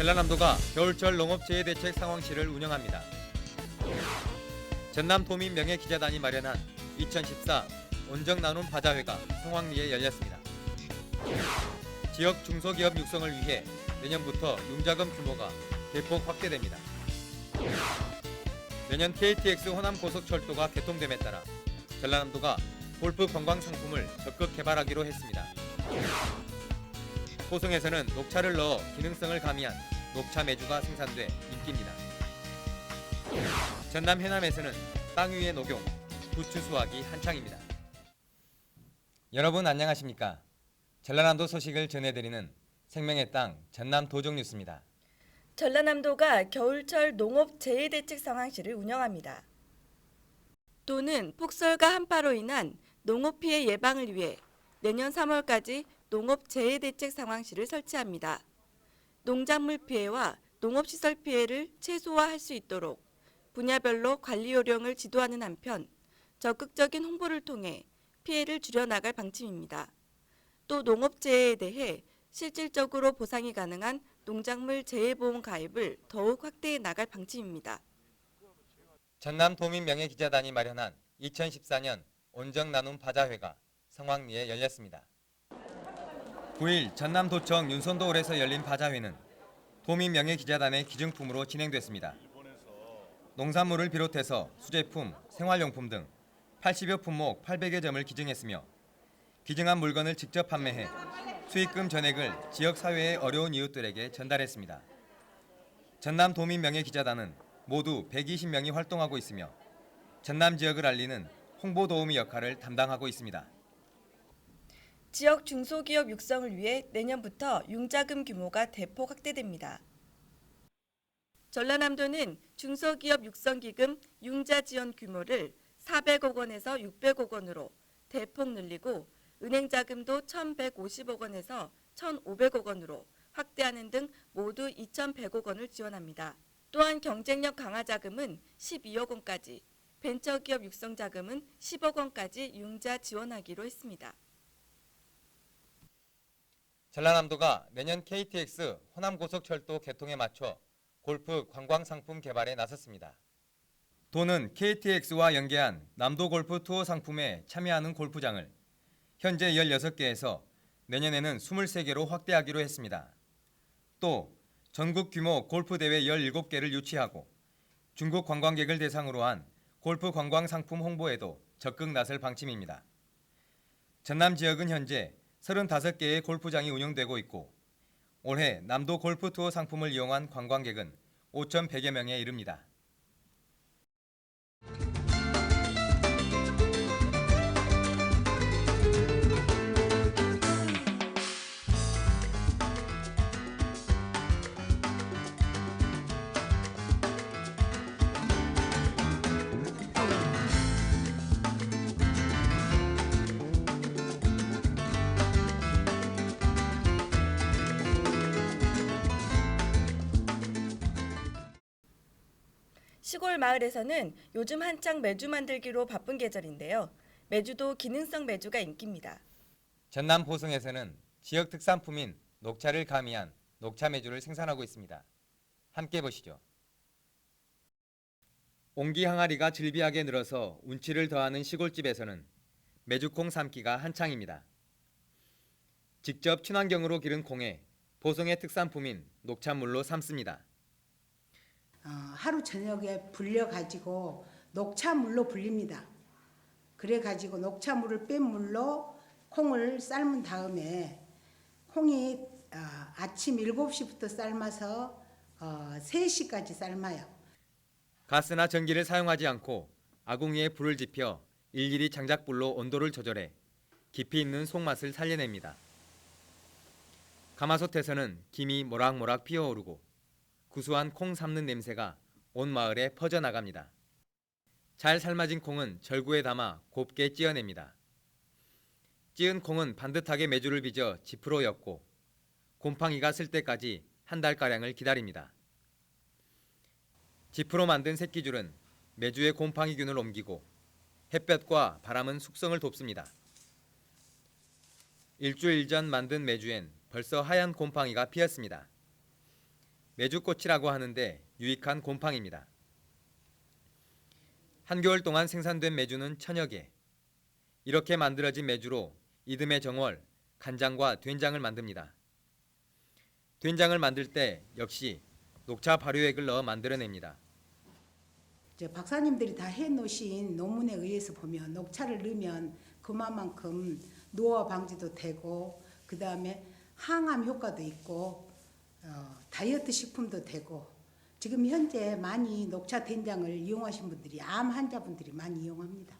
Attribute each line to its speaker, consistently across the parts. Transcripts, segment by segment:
Speaker 1: 전라남도가 겨울철 농업재해대책 상황실을 운영합니다. 전남도민 명예기자단이 마련한 2014 온정나눔 바자회가 성황리에 열렸습니다. 지역 중소기업 육성을 위해 내년부터 융자금 규모가 대폭 확대됩니다. 내년 KTX 호남고속철도가 개통됨에 따라 전라남도가 골프 관광 상품을 적극 개발하기로 했습니다. 포송에서는 녹차를 넣어 기능성을 가미한 녹차 메주가 생산돼 인기입니다. 전남 해남에서는 땅 위의 녹용, 부추 수확이 한창입니다. 여러분 안녕하십니까? 전라남도 소식을 전해드리는 생명의 땅 전남 도종뉴스입니다.
Speaker 2: 전라남도가 겨울철 농업 재해대책 상황실을 운영합니다. 도는 폭설과 한파로 인한 농업 피해 예방을 위해 내년 3월까지 농업 재해대책 상황실을 설치합니다. 농작물 피해와 농업시설 피해를 최소화할 수 있도록 분야별로 관리 요령을 지도하는 한편 적극적인 홍보를 통해 피해를 줄여나갈 방침입니다. 또 농업재해에 대해 실질적으로 보상이 가능한 농작물 재해보험 가입을 더욱 확대해 나갈 방침입니다.
Speaker 1: 전남도민명예기자단이 마련한 2014년 온정나눔 바자회가 성황리에 열렸습니다. 9일 전남도청 윤선도홀에서 열린 바자회는 도민명예기자단의 기증품으로 진행됐습니다. 농산물을 비롯해서 수제품, 생활용품 등 80여 품목 800여 점을 기증했으며 기증한 물건을 직접 판매해 수익금 전액을 지역사회의 어려운 이웃들에게 전달했습니다. 전남도민명예기자단은 모두 120명이 활동하고 있으며 전남 지역을 알리는 홍보도우미 역할을 담당하고 있습니다.
Speaker 2: 지역 중소기업 육성을 위해 내년부터 융자금 규모가 대폭 확대됩니다. 전라남도는 중소기업 육성기금 융자 지원 규모를 400억 원에서 600억 원으로 대폭 늘리고 은행 자금도 1,150억 원에서 1,500억 원으로 확대하는 등 모두 2,100억 원을 지원합니다. 또한 경쟁력 강화 자금은 12억 원까지, 벤처기업 육성 자금은 10억 원까지 융자 지원하기로 했습니다.
Speaker 1: 전라남도가 내년 KTX 호남고속철도 개통에 맞춰 골프 관광 상품 개발에 나섰습니다. 도는 KTX와 연계한 남도 골프 투어 상품에 참여하는 골프장을 현재 16개에서 내년에는 23개로 확대하기로 했습니다. 또 전국 규모 골프 대회 17개를 유치하고 중국 관광객을 대상으로 한 골프 관광 상품 홍보에도 적극 나설 방침입니다. 전남 지역은 현재 35개의 골프장이 운영되고 있고 올해 남도 골프 투어 상품을 이용한 관광객은 5,100여 명에 이릅니다.
Speaker 2: 시골 마을에서는 요즘 한창 메주 만들기로 바쁜 계절인데요. 메주도 기능성 메주가 인기입니다.
Speaker 1: 전남 보성에서는 지역 특산품인 녹차를 가미한 녹차 메주를 생산하고 있습니다. 함께 보시죠. 옹기 항아리가 즐비하게 늘어서 운치를 더하는 시골집에서는 메주콩 삶기가 한창입니다. 직접 친환경으로 기른 콩에 보성의 특산품인 녹차물로 삶습니다.
Speaker 3: 하루 저녁에 불려가지고 녹차물로 불립니다. 그래가지고 녹차물을 뺀 물로 콩을 삶은 다음에 콩이 아침 7시부터 삶아서 3시까지 삶아요.
Speaker 1: 가스나 전기를 사용하지 않고 아궁이에 불을 지펴 일일이 장작불로 온도를 조절해 깊이 있는 속맛을 살려냅니다. 가마솥에서는 김이 모락모락 피어오르고 구수한 콩 삶는 냄새가 온 마을에 퍼져나갑니다. 잘 삶아진 콩은 절구에 담아 곱게 찧어냅니다. 찧은 콩은 반듯하게 메주를 빚어 지프로 엮고 곰팡이가 슬 때까지 한 달가량을 기다립니다. 지프로 만든 새끼줄은 메주의 곰팡이균을 옮기고 햇볕과 바람은 숙성을 돕습니다. 일주일 전 만든 메주엔 벌써 하얀 곰팡이가 피었습니다. 메주꽃이라고 하는데 유익한 곰팡입니다. 한겨울 동안 생산된 메주는 1000여 개. 이렇게 만들어진 메주로 이듬해 정월 간장과 된장을 만듭니다. 된장을 만들 때 역시 녹차 발효액을 넣어 만들어냅니다.
Speaker 3: 박사님들이 다 해놓으신 논문에 의해서 보면 녹차를 넣으면 그만큼 노화 방지도 되고 그 다음에 항암 효과도 있고 다이어트 식품도 되고 지금 현재 많이 녹차 된장을 이용하신 분들이 암 환자분들이 많이 이용합니다.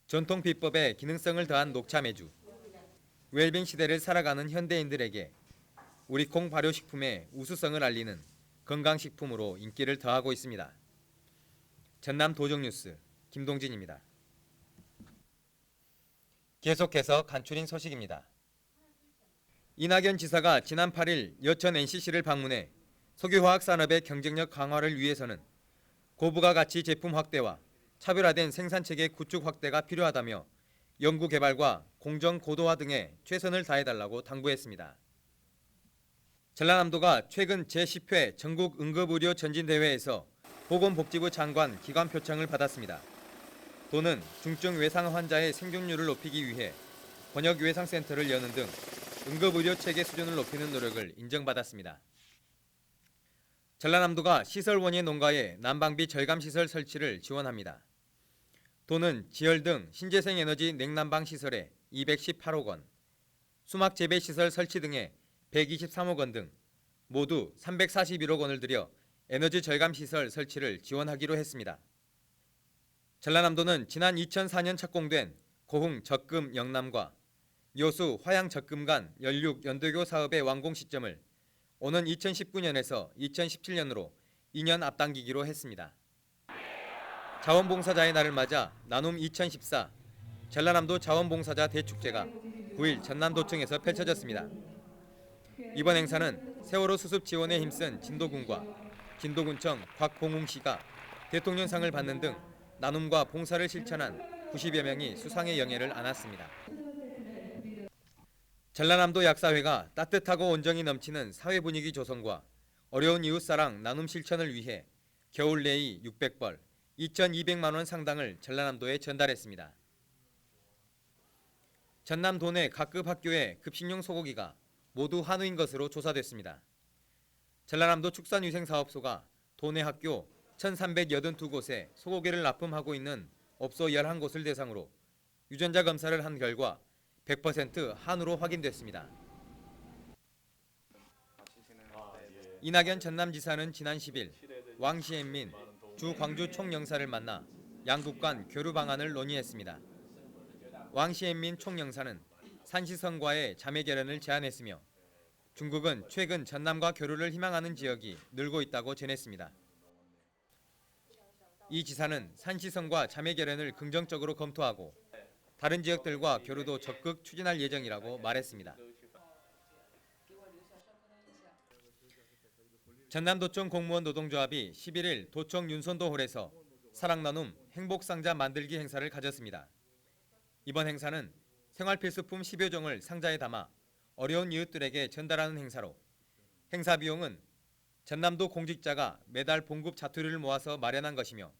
Speaker 1: 전통 비법에 기능성을 더한 녹차 메주. 웰빙 시대를 살아가는 현대인들에게 우리 콩 발효식품의 우수성을 알리는 건강식품으로 인기를 더하고 있습니다. 전남 도정뉴스 김동진입니다. 계속해서 간추린 소식입니다. 이낙연 지사가 지난 8일 여천 NCC를 방문해 석유화학 산업의 경쟁력 강화를 위해서는 고부가 가치 제품 확대와 차별화된 생산체계 구축 확대가 필요하다며 연구개발과 공정 고도화 등에 최선을 다해달라고 당부했습니다. 전라남도가 최근 제10회 전국 응급의료 전진대회에서 보건복지부 장관 기관 표창을 받았습니다. 도는 중증 외상 환자의 생존율을 높이기 위해 번역 외상센터를 여는 등 응급의료 체계 수준을 높이는 노력을 인정받았습니다. 전라남도가 시설원예 농가에 난방비 절감 시설 설치를 지원합니다. 도는 지열 등 신재생 에너지 냉난방 시설에 218억 원, 수막 재배 시설 설치 등에 123억 원 등 모두 341억 원을 들여 에너지 절감 시설 설치를 지원하기로 했습니다. 전라남도는 지난 2004년 착공된 고흥 적금 영남과 여수 화양 적금 간 연륙 연도교 사업의 완공 시점을 오는 2019년에서 2017년으로 2년 앞당기기로 했습니다. 자원봉사자의 날을 맞아 나눔 2014 전라남도 자원봉사자 대축제가 9일 전남도청에서 펼쳐졌습니다. 이번 행사는 세월호 수습 지원에 힘쓴 진도군과 진도군청 곽봉웅 씨가 대통령상을 받는 등 나눔과 봉사를 실천한 90여 명이 수상의 영예를 안았습니다. 전라남도 약사회가 따뜻하고 온정이 넘치는 사회 분위기 조성과 어려운 이웃사랑 나눔 실천을 위해 겨울 내의 600벌, 2,200만 원 상당을 전라남도에 전달했습니다. 전남 도내 각급 학교의 급식용 소고기가 모두 한우인 것으로 조사됐습니다. 전라남도 축산위생사업소가 도내 학교 1,382곳에 소고기를 납품하고 있는 업소 11곳을 대상으로 유전자 검사를 한 결과 100% 한우로 확인됐습니다. 이낙연 전남지사는 지난 10일 왕시앤민 주 광주 총영사를 만나 양국 간 교류 방안을 논의했습니다. 왕시앤민 총영사는 산시성과의 자매 결연을 제안했으며 중국은 최근 전남과 교류를 희망하는 지역이 늘고 있다고 전했습니다. 이 지사는 산시성과 자매 결연을 긍정적으로 검토하고 다른 지역들과 교류도 적극 추진할 예정이라고 말했습니다. 전남도청 공무원 노동조합이 11일 도청 윤선도홀에서 사랑나눔 행복상자 만들기 행사를 가졌습니다. 이번 행사는 생활필수품 10여 종을 상자에 담아 어려운 이웃들에게 전달하는 행사로 행사 비용은 전남도 공직자가 매달 봉급 자투리를 모아서 마련한 것이며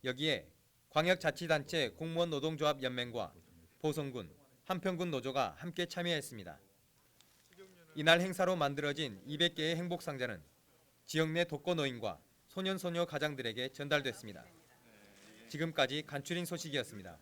Speaker 1: 여기에 광역자치단체 공무원 노동조합 연맹과 보성군, 한평군 노조가 함께 참여했습니다. 이날 행사로 만들어진 200개의 행복상자는 지역 내 독거노인과 소년소녀 가장들에게 전달됐습니다. 지금까지 간추린 소식이었습니다.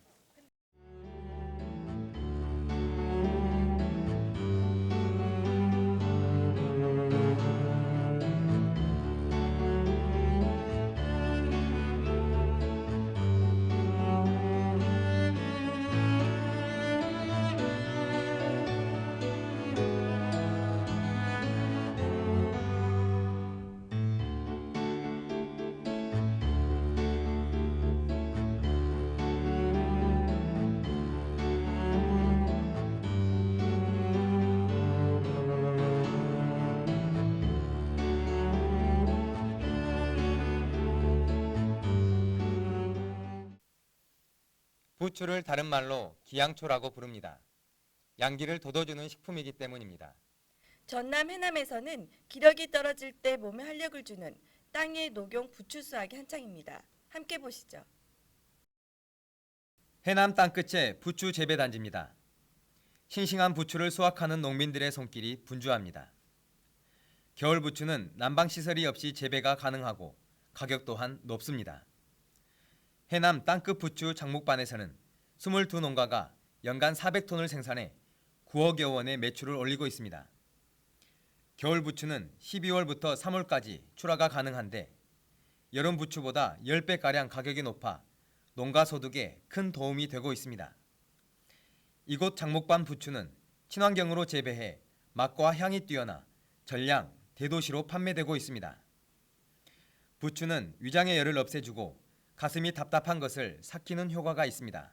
Speaker 1: 부추를 다른 말로 기양초라고 부릅니다. 양기를 돋워주는 식품이기 때문입니다.
Speaker 2: 전남 해남에서는 기력이 떨어질 때 몸에 활력을 주는 땅의 녹용 부추 수확이 한창입니다. 함께 보시죠.
Speaker 1: 해남 땅끝의 부추 재배 단지입니다. 싱싱한 부추를 수확하는 농민들의 손길이 분주합니다. 겨울 부추는 난방 시설이 없이 재배가 가능하고 가격 또한 높습니다. 해남 땅끝 부추 장목반에서는 22농가가 연간 400톤을 생산해 9억여 원의 매출을 올리고 있습니다. 겨울 부추는 12월부터 3월까지 출하가 가능한데 여름 부추보다 10배가량 가격이 높아 농가 소득에 큰 도움이 되고 있습니다. 이곳 장목반 부추는 친환경으로 재배해 맛과 향이 뛰어나 전량 대도시로 판매되고 있습니다. 부추는 위장의 열을 없애주고 가슴이 답답한 것을 삭히는 효과가 있습니다.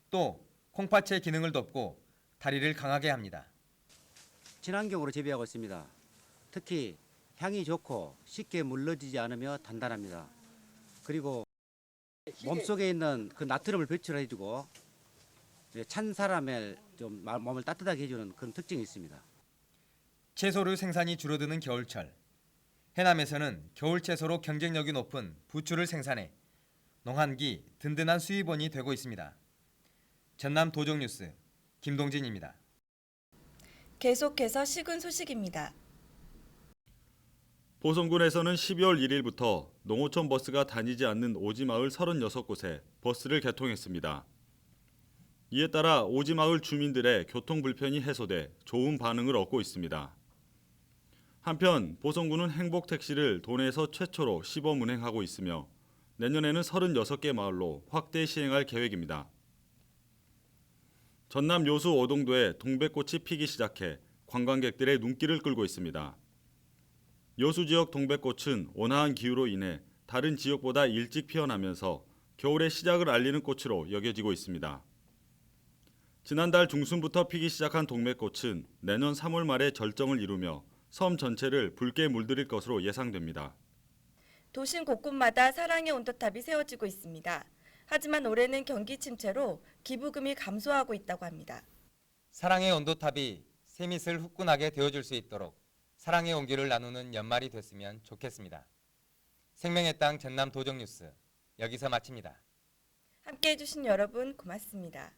Speaker 1: 또 콩팥의 기능을 돕고 다리를 강하게 합니다.
Speaker 4: 친환경으로 재배하고 있습니다. 특히 향이 좋고 쉽게 물러지지 않으며 단단합니다. 그리고 몸속에 있는 그 나트륨을 배출해주고 찬 사람의 좀 몸을 따뜻하게 해주는 그런 특징이 있습니다.
Speaker 1: 채소류 생산이 줄어드는 겨울철, 해남에서는 겨울 채소로 경쟁력이 높은 부추를 생산해 농한기 든든한 수입원이 되고 있습니다. 전남 도정뉴스 김동진입니다.
Speaker 2: 계속해서 시군 소식입니다.
Speaker 5: 보성군에서는 12월 1일부터 농어촌 버스가 다니지 않는 오지마을 36곳에 버스를 개통했습니다. 이에 따라 오지마을 주민들의 교통 불편이 해소돼 좋은 반응을 얻고 있습니다. 한편 보성군은 행복택시를 도내에서 최초로 시범 운행하고 있으며 내년에는 36개 마을로 확대 시행할 계획입니다. 전남 요수 오동도에 동백꽃이 피기 시작해 관광객들의 눈길을 끌고 있습니다. 요수 지역 동백꽃은 온화한 기후로 인해 다른 지역보다 일찍 피어나면서 겨울의 시작을 알리는 꽃으로 여겨지고 있습니다. 지난달 중순부터 피기 시작한 동백꽃은 내년 3월 말에 절정을 이루며 섬 전체를 붉게 물들일 것으로 예상됩니다.
Speaker 2: 도심 곳곳마다 사랑의 온도탑이 세워지고 있습니다. 하지만 올해는 경기 침체로 기부금이 감소하고 있다고 합니다.
Speaker 1: 사랑의 온도탑이 새밑을 후끈하게 데워줄 수 있도록 사랑의 온기를 나누는 연말이 됐으면 좋겠습니다. 생명의 땅 전남 도정뉴스 여기서 마칩니다.
Speaker 2: 함께해 주신 여러분 고맙습니다.